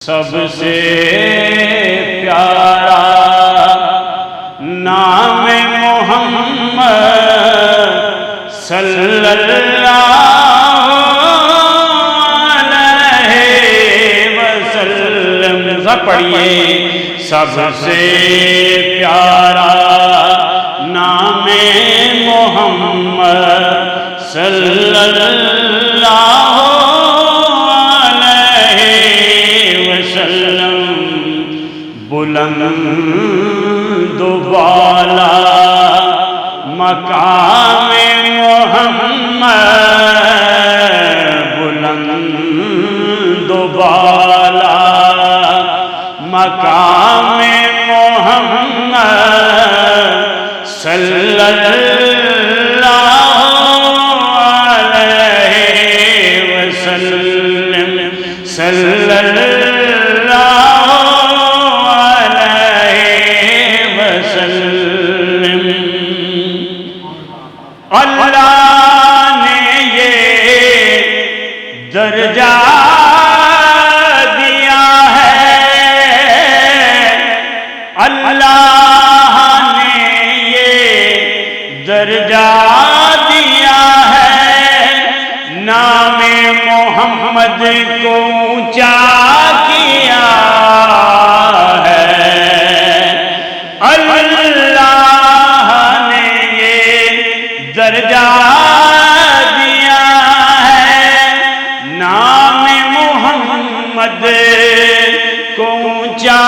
سب سے پیارا نام محمد صلی اللہ علیہ وسلم۔ سب پڑھیے، سب سے پیارا نام محمد صلی اللہ بلند و بالا مقام محمد، بلند و بالا مقام محمد صلی اللہ علیہ وسلم، صلی اللہ اللہ نے یہ درجہ دیا ہے، اللہ نے یہ درجہ دیا ہے، نام محمد کو اونچا کیا ہے۔ درجہ دیا ہے، نام محمد کو اونچا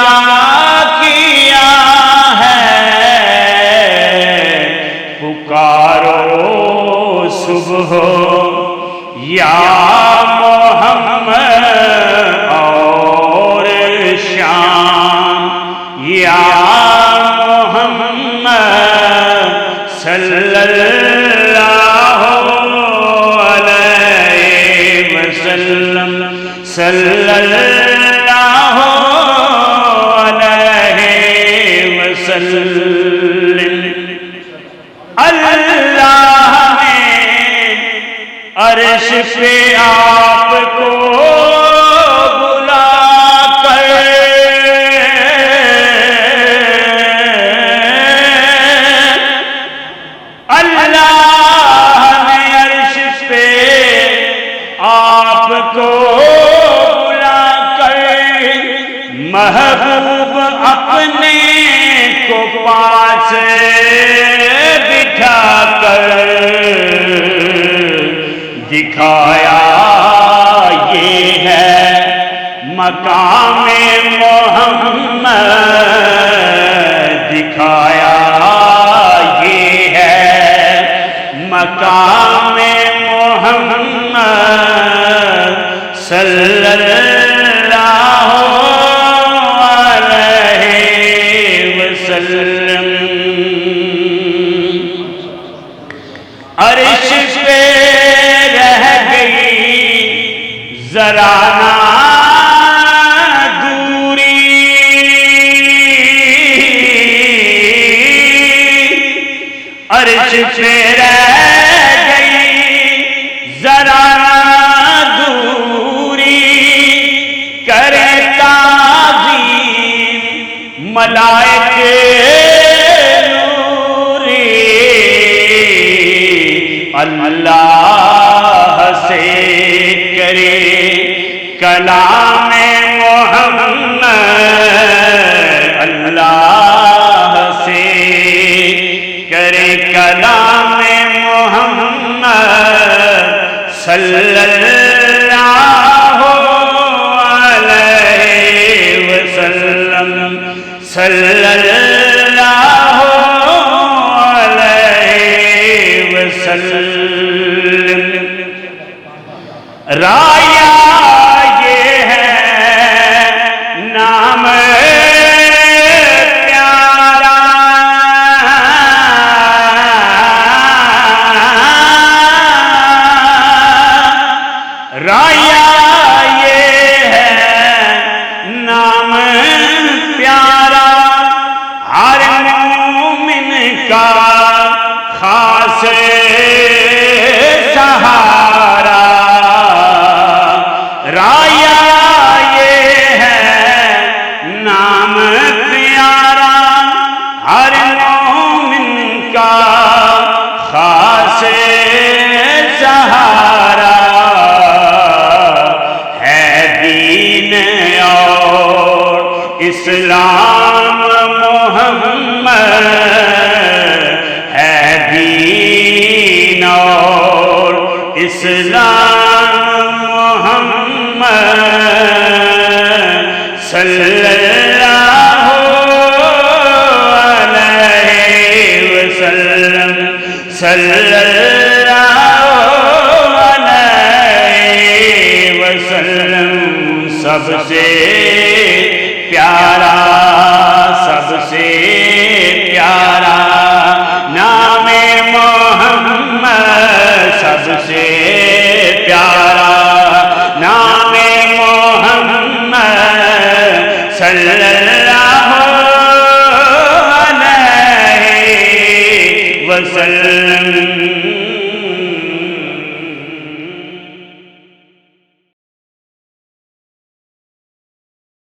کیا ہے۔ پکارو صبح یا محمد اور شام یا محمد صلی اللہ علیہ وسلم، صلی اللہ علیہ وسلم۔ اللہ نے عرش پہ آپ کو بلا کر محبوب اپنے کو پاس بٹھا کر دکھایا یہ ہے مقام محمد، دکھایا یہ ہے مقام محمد صلی اللہ وسلم۔ عرش پہ رہ گئی ذرا نا دوری، عرش پہ رہ گئی ذرا نا دوری، کرے تعظیم ملائکے اللہ سے کرے کلام محمد، اللہ سے کرے کلام محمد صلی اللہ علیہ وسلم، صلی اللہ علیہ وسلم۔ رایا یہ ہے نام پیارا، رایا یہ ہے نام پیارا، اسلام محمد ہے دین اور اسلام محمد صلی اللہ علیہ وسلم صلی اللہ علیہ وسلم سب سے پیارا سب سے پیارا نام محمد سب سے پیارا نام محمد صلی اللہ علیہ وسلم